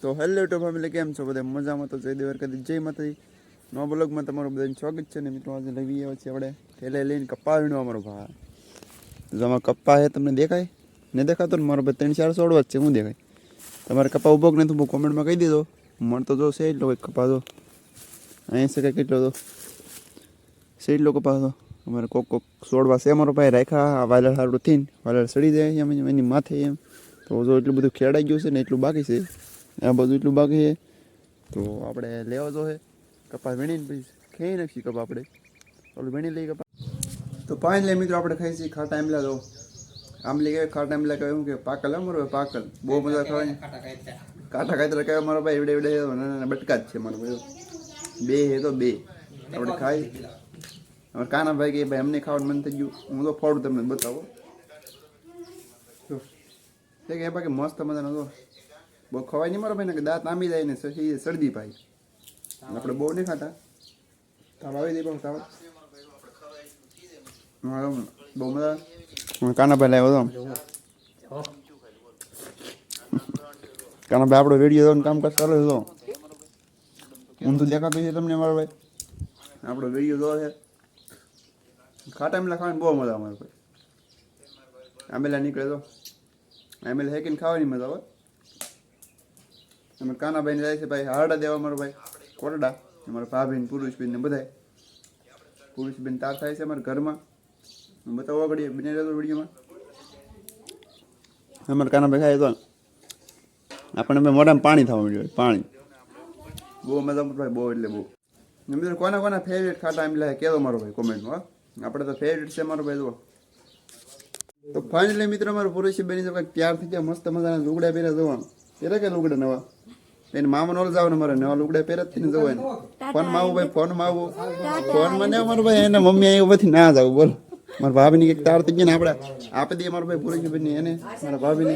તો hello two family, કેમ છો બધા? મજામાં? તો જય દ્વારકાધીશ, જય માતાજી. નવા બ્લોગમાં તમારું બધાનું સ્વાગત છે. ને મિત્રો આજે લઈ આવ્યા છીએ આપણે ઠેલે લઈને કપ્પા વીણો અમારો ભાઈ. તો આમાં કપ્પા છે, તમને દેખાય ને? દેખાતો ને મારો ભાઈ 3-4 છોડવા જ છે. હું દેખાય તમારે કપ્પા ઉભો કે નહીં તો કોમેન્ટમાં કહી દીધો. મળતો જો છે એટલો કંઈક કપ્પા તો અહીં છે, કંઈક કેટલો તો છે એટલો કપ્પા તો અમારે કોક છોડવા છે અમારો ભાઈ રાખ્યા. વાયલર સારું થઈને વાયલર સડી જાય એમ એની માથે એમ. તો જો એટલું બધું ખેડાઈ ગયું છે ને એટલું બાકી છે, આ બધું એટલું બાકી છે. તો આપણે લેવા જો છે કપા વીણીને પછી ખાઈ નાખીએ કપા આપણે ઓલું વીણી લઈએ કપા. તો પાણી લઈ મિત્રો આપણે ખાઈ છીએ ખાટા આંબલા. તો આંબલી કહેવાય, ખાટા આંબલા કહેવાય. શું કે પાકલ અમારો પાકલ બહુ મજા ખાવાની. કાંઠા કાતરા કહેવાય મારો ભાઈ. એવડે એવડે નાના બટકા જ છે મારો ભાઈ. બે હે તો બે આપણે ખાઈ. અમારે કાના ભાઈ કે ભાઈ અમને ખાવાનું મન થઈ ગયું. હું તો ફોડું તમને બતાવો. કે બાકી મસ્ત મજાનો તો બહુ ખવાય નહીં મારો ભાઈ ને, દાંત આંબી જાય ને શરદી ભાઈ. આપણે બહુ નહીં ખાતા. તાવ આવી દે પણ તાવ બહુ મજા. કાના ભાઈ લાવ્યો હતો. કાના ભાઈ આપણો રેડિયો કામકાજ ચાલુ હતો. હું તો દેખાતું છે તમને મારો ભાઈ. આપણો રેડિયો જો છે. ખાટા આંબલા ખાવાની બહુ મજા અમારે ભાઈ. આંબેલા નીકળે તો આંબેલા હેકીને ખાવાની મજા આવે. અમે કાનાભાઈને જાય છે ભાઈ હારડા દેવા મારો ભાઈ કોરડા. અમારા ભાભીને પુરુષબેન ને બધા પુરુષબેન તાર થાય છે અમારા ઘરમાં. બતાવો આગળ બને રહેતો વિડીયોમાં. અમારા કાનાભાઈ ખાય તો આપણને મોઢામાં પાણી થવા મળ્યું. પાણી બહુ મજા ભાઈ, બહુ એટલે બહુ. મિત્રો કોના કોના ફેવરેટ ખાટા આંબલા કહેતો મારો ભાઈ કોમેન્ટમાં. આપણે તો ફેવરેટ છે મારો ભાઈ. જુઓ તો ફાઇનલી મિત્રો અમારું પુરુષબેન કંઈક તૈયાર થઈ ગયા. મસ્ત મજાના લુગડા પહેર્યા જોવા. પહેર્યા કે લુગડા નવા એને મામા નો જાવ ને મારે નવા લુગડા પહેરે જ ને જવું. ફોનમાં આવું ભાઈ, ફોનમાં આવું. ફોનમાં ને મારો ભાઈ એને મમ્મી અહીં બધી ના જાવ. બોલો મારા ભાભીની કંઈક તાર થઈ ગયા ને આપણે આપી દઈએ મારો ભાઈ પુરુષબેન ને એને મારા ભાભીને.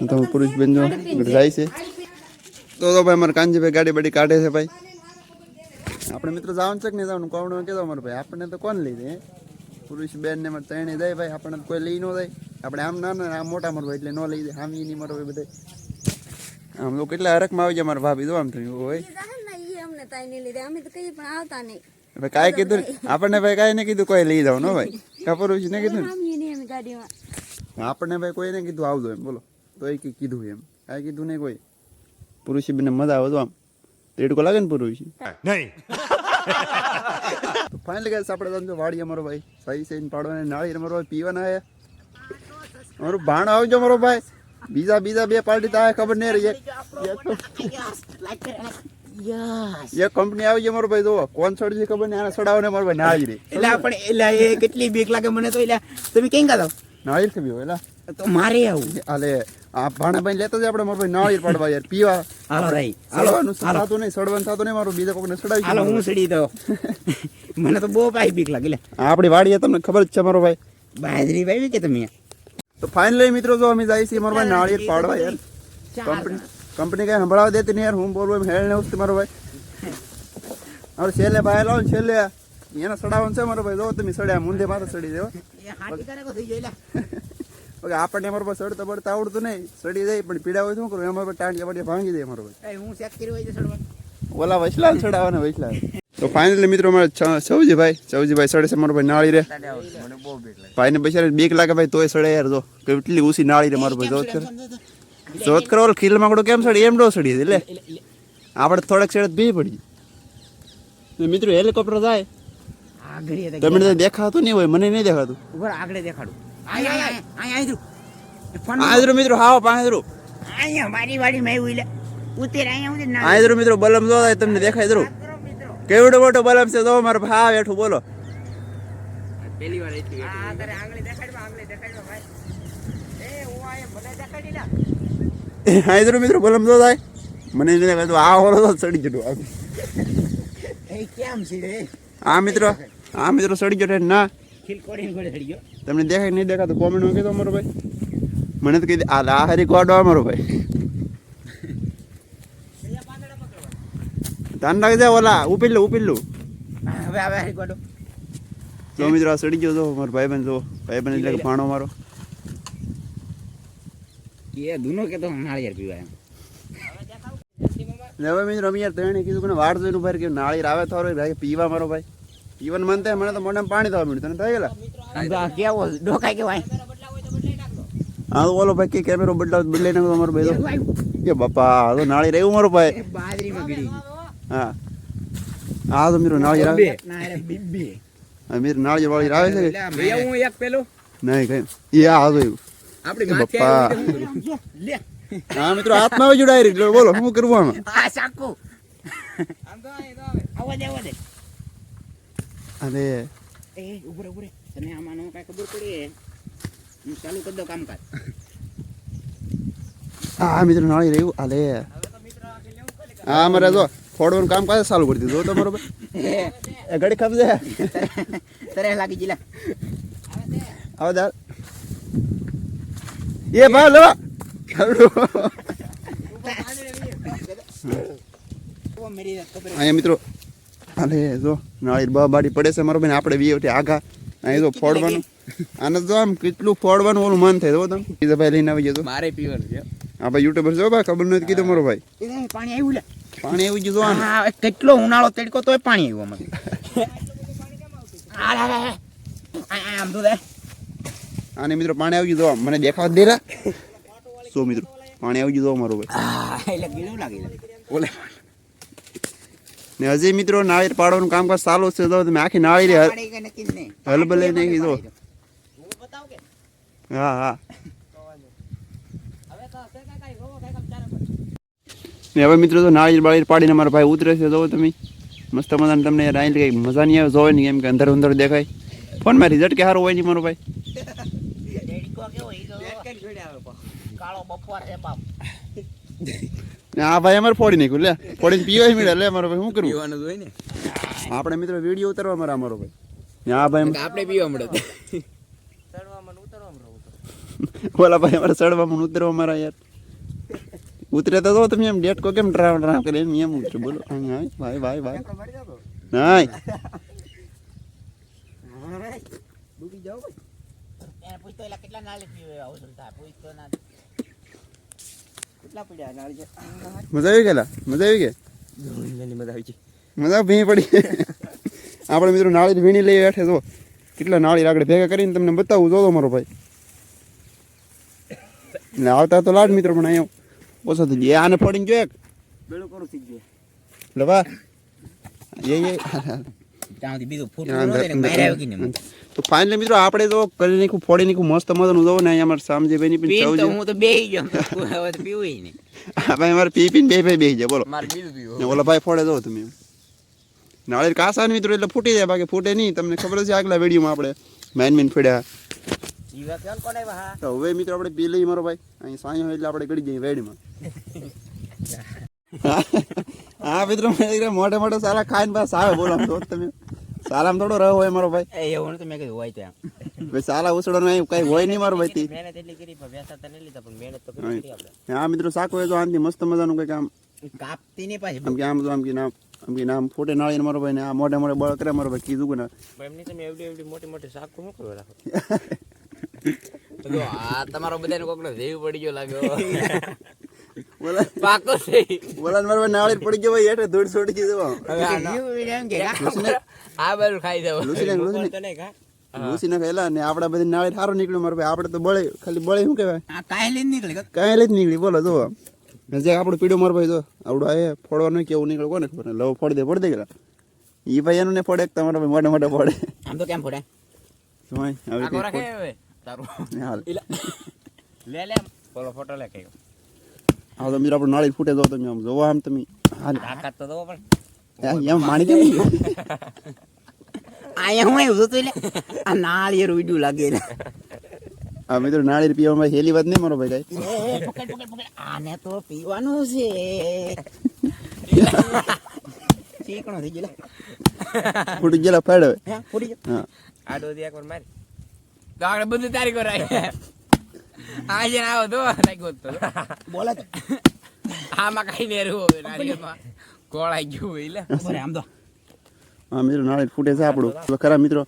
તો પુરુષબેન જો જાય છે. તો ભાઈ મારા કાનજીભાઈ ગાડી બાડી કાઢે છે ભાઈ. આપણે મિત્રો જવાનું છે કે નહીં જવાનું કોણ કહેતો મારો ભાઈ. આપણને તો કોણ લઈ દે? પુરુષબેન ને મારે ત્રણે જાય ભાઈ. આપણને કોઈ લઈ ન જાય. આપણે આમ ના આમ મોટા મારો ભાઈ એટલે ન લઈ જાય. આમ નહીં મારો ભાઈ બધા આમ તો કેટલા હરકમાં આવી જાય મારા ભાભી. તો આમ થયું હોય ભાઈ કાંઈ કીધું આપણને ભાઈ કાંઈ નહીં કીધું કોઈ લઈ જાવ ને ભાઈ. પુરુષ ને કીધું આપણને ભાઈ કોઈ ને કીધું આવજો એમ. બોલો તો એ કીધું એમ કાંઈ કીધું નહીં કોઈ. પુરુષબેન મજા આવે તો આમ તેડકો લાગે ને પુરુષ નહીં. તો ફાઇનલી ગાઈસ આપણે સમજો વાડી અમારો ભાઈ સહી સહી પાડવાને નાળી અમારો ભાઈ પીવાના હે. અમારું ભાણ આવજો મારો ભાઈ. બીજા બે પાર્ટી તો ખબર નહીં રહી. એક કંપની આવી છે મારો ભાઈ. જો કોણ છોડ છે ખબર નહીં. આને સડાવને મારો ભાઈ નાળી રે એટલે આપણે એટલે એ કેટલી બીક લાગે મને તો. એટલે તમે કેમ ગાતા નાળી થી બીવો એટલે તો મારે આવું આલે આ ભાણા ભાઈ લેતા જ આપણે મારો ભાઈ નાળી પાડવા યાર પીવા. હાલો ભાઈ સડવાનું થતું નહીં, સડવાનું થતું નહીં મારું. બીજા કોઈને સડાવી હાલો હું સડી દો. મને તો બહુ પાઈ બીક લાગે. લે આપણી વાડીએ તમને ખબર જ છે મારો ભાઈ. બાજરી વાવી કે તમે? તો ફાઇનલી મિત્રો જો અમે જાય છીએ મારો ભાઈ નાળિયેર પાડવા યાર. કંપની કઈ સંભળાવા દેતી નહીં યાર. હું બોલવું એમ હેળ ને ઉઠતી મારો ભાઈ. હવે છેલ્લે ભાઈ લાવો ને છેલ્લે એને સડાવવાનું છે મારો ભાઈ. જો તમે સડ્યા મુંદે માથે સડી દેવા. આપણને મારો ભાઈ સડતા પડતા આવડતું નહીં. સડી જાય પણ પીડા હોય શું કરું? એમાં ટાંટિયા વાટિયા ભાંગી જાય મારો ભાઈ. હું ચેક કર્યું હોય સડવા ઓલા વૈસલા સડાવવાના વૈસલા. તો ફાઇનલી મિત્રો મારે સૌજીભાઈ સડે છે મારો ભાઈ નાળી રે. ભાઈ ને પછી બીક લાગે ભાઈ તોય સડે યાર. જો કેટલી ઊંચી નાળી રે મારો ભાઈ. જોત કરો ખીલ માકડો કેમ સડી એમ ડો સડી એટલે આપણે થોડાક સેડ ભી પડી. મિત્રો હેલિકોપ્ટર જાય તમને દેખાતું નહીં હોય. મને નહીં દેખાતું. આગળ દેખાડું મિત્રો હાવ પાંદરું મારી વાડી માં ઉતેર આંધરું મિત્રો બલમ જો તમને દેખાય જરૂર. કેવડો મોટો બલમ છે જો મારો ભાવ હેઠું. બોલો પેલી વાર આંધરું મિત્રો બલમ જો થાય. મને નહીં દેખાતું. આ હોલો તો સડી જતું કેમ છે આ મિત્રો સડી જતો ના. સડી તમને દેખાય નહીં દેખાતું કોમેન્ટમાં કીધો મારો ભાઈ. મને તો કીધું આ હારી ગોડો મારો ભાઈ. ધ્યાન રાખજે ઓલા ઉપીલું હવે ગોડો જો મિત્રો આ સડી ગયો. જો મારો ભાઈબંધ જો ભાઈબંધ એટલે કે ભાણો મારો કે દુનો કે તો નાળિયેર પીવાય એમ. ને હવે મિત્રો અમે યાર તેણે કીધું કે વાટ જોઈને ઉભા રહી કે નાળિયેર આવે થોડો ભાઈ પીવા મારો ભાઈ પીવાનું મન થાય મને તો મોઢામાં પાણી થવા મળ્યું તને થઈ ગયેલા આમ તો આ કેવો ડોકાય કેવાય. હા તો બોલો ભાઈ કે કેમેરો બદલાઈ નાખો તમારો ભાઈ તો એ બાપા આ તો નાળિયેર એવું મારો ભાઈ બાજરીમાં ગળી ગઈ. હા હા તો મિત્રો નાળિયેર આવે ના અરે બીબી. હા મિત્રો નાળિયેર વાળી આવે છે કે એટલે હું એક પેલો નહીં કઈ એ આ તો એવું આપણી એ માથે બાપા. આવી તો હું કરું? લે હા મિત્રો હાથમાં આવી જો ડાયરેક્ટ બોલો શું કરવું આમાં આ સાકુ આમ તો આવા દે અરે એ ઉભરે તને આમાં કઈ ખબર પડી હું ચાલુ કરી દઉં કામકાજ. હા મિત્રો નાળિયેર એવું અલે હા મારે જો ફોડવાનું કામ કાજ ચાલુ કરી દીધું તમારો ભાઈ એ ઘડી ખપજે તરે લાગી જીલા આવો દાર એ ભાઈ લેવા ઓ મેરી ખબર અહીંયા મિત્રો અલે જો નાળિયેર બાડી પડે છે મારો ભાઈ આપણે વીએટી આગા અહીં જો ફોડવાનું આને જો આમ કેટલું ફોડવાનું ઓલું મન થાય જો તમે કીધું ભાઈ લઈને આવી જજો મારે પીવાનું છે. આ ભાઈ યુટ્યુબર જો ભાઈ ખબર નથી કીધું મારો ભાઈ એ પાણી આવ્યું લે પાણી આવી ગયું જો આને હા કેટલો ઉનાળો તડકો તોય પાણી આવ્યું અમારે. આમ તો દે આને મિત્રો પાણી આવી ગયું જો મને દેખાવા દે રા સો મિત્રો પાણી આવી ગયું જો મારો ભાઈ એટલે ગીલું લાગી ઓલે ને હજી મિત્રો નાળિયેર પાડવાનું કામકાજ ચાલુ છે તો તમે આખી નાળિયેર પાણી કે નક્કી નહીં હલબલે નહીં કીધો હું બતાવ કે હા હા હવે તો હશે કાઈ રોવો કાઈ કામ ચાલે ને હવે મિત્રો તો નાળિયેર બાળિયેર પાડીને મારા ભાઈ ઉતરે છે જો તમે મસ્ત મજાને તમને રાઈલ કઈ મજા નહીં આવે જોવે નહીં એમ કે અંદર અંદર દેખાય ફોનમાં રિઝલ્ટ કે સારું હોય નહીં મારો ભાઈ ડેડીકો કેવો ઈ તો બેટ કરી છોડ્યા આવે કાળો બપોર છે બાપ ને આ ભાઈ અમારે ફોડી નાખ્યું લે ફોડીને પીવાય મળે લે મારો ભાઈ શું કરવું પીવાનું હોય ને આપણે મિત્રો વિડીયો ઉતારવા મારા મારો ભાઈ ને આ ભાઈ આપણે પીવા મળે ઓલા ભાઈ અમારે ચડવામાં ઉતરવા મારા યાર ઉતરે તો જો તમે એમ ડેટકો કેમ ડરાવ કરે એમ ઉતરે બોલો હા ભાઈ ભાઈ ભાઈ નહીં ડૂબી જાવ એને પૂછતો એલા કેટલા નાળી પીવે અવસર થાય પૂછતો ના કેટલા પડ્યા નાળી મજા આવી ગયેલા મજા આવી ગઈ મજા આવી ગઈ મજા ભીણી પડી આપણે મિત્રો નાળી ભીણી લઈ બેઠે જો કેટલા નાળી આગળ ભેગા કરીને તમને બતાવું જોતો મારો ભાઈ ને આવતા તો લાડ મિત્રો પણ અહીંયા ઓછો થઈ જાય આને ફોડીને જો એક બેડું કરું થઈ ગયું લવા એ ત્યાંથી બીજું ફૂટ ન દે ને મારે આવી ગઈ ને તો ફાઇનલી મિત્રો આપણે તો કરી નાખ્યું ફોડી નાખ્યું મસ્ત મજાનું જોવો ને અહીંયા અમારે સામજીભાઈ ની પીન પણ તો હું તો બેહી ગયો હવે તો પીવું નહીં ભાઈ અમારે પી પીને બે ભાઈ બેસી જાય બોલો મારે બીજું પીવું ને ઓલા ભાઈ ફોડે જો તમે નાળિયેર કાસા મિત્રો એટલે ફૂટી જાય બાકી ફૂટે નહીં તમને ખબર છે આગલા વિડીયોમાં આપણે મેન ફેડ્યા જીવા કેમ કોને હા તો હવે મિત્રો આપણે પી લઈએ મારો ભાઈ અહીં સાંયો એટલે આપણે ગળી જઈએ વેડીમાં હા મિત્રો મોટે મોટે સાલા ખાઈને પાસ આવે બોલો આમ તો તમે સાલામ થોડો રહ્યો હોય મારો ભાઈ એવું તો મેં કીધું હોય ત્યાં ભાઈ સાલા ઉછળવાનું અહીં કઈ હોય નહીં મારો ભાઈ તી મહેનત એટલી કરી પણ વેસા તો નહીં લીધા પણ મહેનત તો કરી આપણે હા મિત્રો સાકો હોય તો આનથી મસ્ત મજાનું કંઈક આમ કાપતી નહીં પાછી આમ કે આમ તો આમ કે નામ ફોટે નાળીને મારો ભાઈ ને આ મોટે મોટે બળ કરે મારો ભાઈ કીધું કે ના એમની તમે એવડી મોટી મોટી શાક શું કરવા રાખો જો આ તમારો બધાને કોકનો દેવ પડી ગયો લાગ્યો બોલા પાકો છે બોલા મારો ભાઈ નાળી પડી ગયો ભાઈ એટલે ધૂળ છોડી દીધો આ બાજુ ખાઈ જાવ લૂસી ને ખાયેલા ને આપડા બધી નાળી સારું નીકળ્યું મારો ભાઈ આપણે તો બળે ખાલી બળે શું કહેવાય આ કાયલી જ નીકળી કાંઈ જ નીકળી બોલો જો જે આપણું પીડ્યો મારો ભાઈ જો આવડું આ ફોડવાનું કેવું નીકળે કોને ખબર લવ ફોડી દે ગયેલા એ ભાઈ એનું ને ફોડે તમારા ભાઈ મોટા મોટા ફોડે આમ તો કેમ ફોડે જોઈ આવી આકો રાખે હવે તારું હાલ લે બોલો ફોટો લે કયો હા તો મિત્રો આપણું નાળી ફૂટે જો તમે આમ જોવો આમ તમે હાલ તાકાત તો દો પણ એમ માણી કેમ આયા હું આવ્યું તો એટલે આ નાળિયેર ઉડ્યું લાગે આ મિત્રો નાળી પીવામાં હેલી વાત નહીં મારો ભાઈ કઈ પકડ આને તો પીવાનું છે ચીકણો થઈ ગયો ફૂટી ગયેલા ફેડ હવે હે ફૂટી ગયો હા આડો દે એકવાર મારી તો આગળ બધું તારીખો રાય આજે આવો તો લાગ્યો તો બોલે આમાં કઈ ને રહ્યું નાળિયેરમાં કોળાઈ ગયું એટલે બરે આમ તો હા મિત્રો નાળી ફૂટે છે આપણું ખરા મિત્રો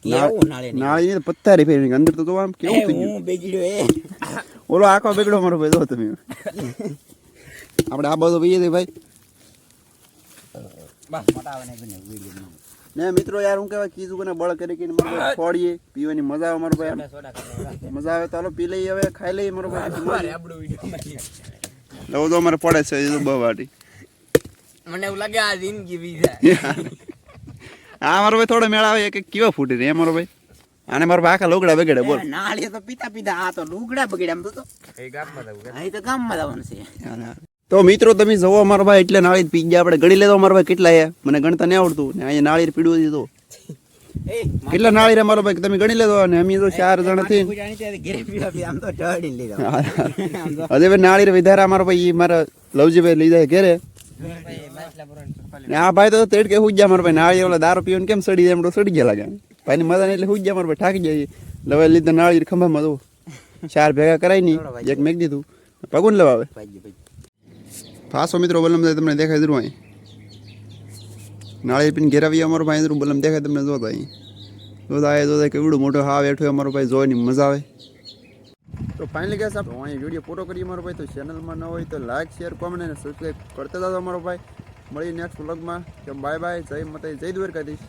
કેવું નાળિયેર નાળી પથ્થારી ફેરી અંદર તો આમ કેવું થઈ ગયું હું બેગડ્યો ઓલો આખો બેગડો મારો ભાઈ જો તમે આપણે આ બધું પીએ છીએ ભાઈ બસ મોટા આવે નહીં ને મિત્રો યાર હું કહેવાય કીધું કે બળ કરી કે મારો ભાઈ છોડીએ પીવાની મજા આવે મારો ભાઈ આમ. મજા આવે તો હાલો પી લઈએ હવે ખાઈ લઈએ મારો ભાઈ આપણો વિડીયો લવ તો અમારે પડે છે એ તો બહુ વાટી મને એવું લાગે આ જિંદગી બી જાય આ મારો ભાઈ થોડો મેળા આવે કે કેવા ફૂટી રે મારો ભાઈ આને મારો ભાઈ આખા લોગડા બગડે બોલ નાળી તો પીતા પીતા આ તો લુગડા બગડ્યા આમ તો એ ગામમાં જવું અહીં તો ગામમાં જવાનું છે તો મિત્રો તમે જુઓ મારો ભાઈ એટલે નાળી પી ગયા આપણે ગણી લેતો મારો ભાઈ કેટલા હે મને ગણતા નહીં આવડતું ને અહીંયા નાળી પીડવું દીધું કેટલા નાળી રે મારો ભાઈ તમે ગણી લેતો અને અમે તો 4 જણા થી આમ તો ઢળી લીધા હજે ભાઈ નાળી વધારે મારો ભાઈ મારા લવજીભાઈ લઈ જાય ઘેરે ને આ ભાઈ તો તેડ કે હુજ ગયા મારો ભાઈ નાળી ઓલા દારૂ પીવાનું કેમ સડી જાય એમ તો સડી ગયા લાગે ભાઈ ની મજા નહીં એટલે હુજ ગયા મારો ભાઈ થાકી જાય લવાઈ લીધા નાળી ખંભામાં તો 4 ભેગા કરાય નહીં એક મેક દીધું પગુન લવાવે પાછો મિત્રો બલમ તમને દેખાય જરૂર અહીં નાળી પીને ઘેરાવી અમારો ભાઈ જરૂર બલમ દેખાય તમને જોતા અહીં જોતા કેવડું મોટો હાવ એઠો અમારો ભાઈ જોવાની મજા આવે તો ફાઇનલી ગેસ આપણે અહીં વિડીયો પૂરો કરીએ મારો ભાઈ તો ચેનલમાં ન હોય તો લાઈક શેર કોમેન્ટ અને સબસ્ક્રાઈબ કરતા જાઓ મારો ભાઈ મળીએ નેક્સ્ટ વ્લોગમાં કે બાય બાય જય માતા જય દ્વારકાધીશ.